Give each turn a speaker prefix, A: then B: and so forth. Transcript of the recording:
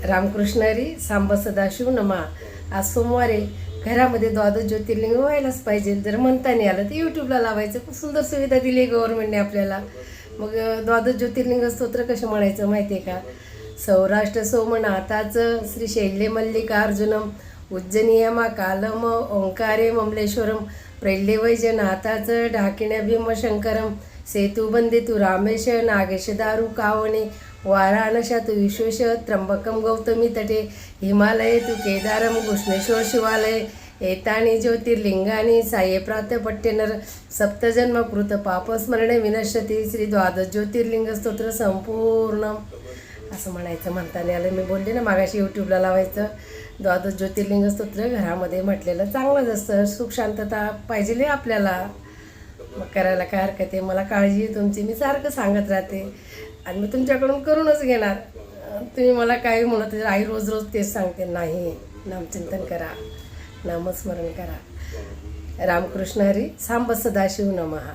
A: रामकृष्ण हरी, सांब सदाशिव नमा. आज सोमवार आहे. घरामध्ये द्वादश ज्योतिर्लिंग व्हायलाच पाहिजे. जर म्हणता नाही आलं तर यूट्यूबला लावायचं. खूप सुंदर सुविधा दिली आहे गव्हर्नमेंटने आपल्याला. मग द्वादश ज्योतिर्लिंग स्तोत्र कसं म्हणायचं माहिती आहे का? सौराष्ट्र सोमनाथाचं श्री शैल्य मल्लिकार्जुनम उज्जनीयमा कालम ओंकारे ममलेश्वरम प्रैल्य वैजनाथाचं ढाकिण्या भीमशंकरम सेतुबंदितु रामेश नागेश दारू कावणे वाराणशा तु विश्वेश त्र्यंबकम गौतमी तटे हिमालये तु केदारम घृष्णेश्वर शिवालय एतानी ज्योतिर्लिंगानी साये प्रातपट्टेनर सप्तजन्मकृत पापस्मरणे विनश्यती श्री द्वादश ज्योतिर्लिंग स्तोत्र संपूर्ण असं म्हणायचं. म्हणताना आलं मी बोलले ना मागाशी यूट्यूबला लावायचं. द्वादश ज्योतिर्लिंग स्तोत्र घरामध्ये म्हटलेलं चांगलंच असतं. सुख शांतता पाहिजे आपल्याला. मग करायला काय हरकत आहे. मला काळजी आहे तुमची. मी सारखं सांगत राहते आणि मी तुमच्याकडून करूनच घेणार. तुम्ही मला काही म्हणत आई रोज रोज तेच सांगते. नाही, नामचिंतन करा, नामस्मरण करा. रामकृष्ण हरी, सांब सदाशिव नमः.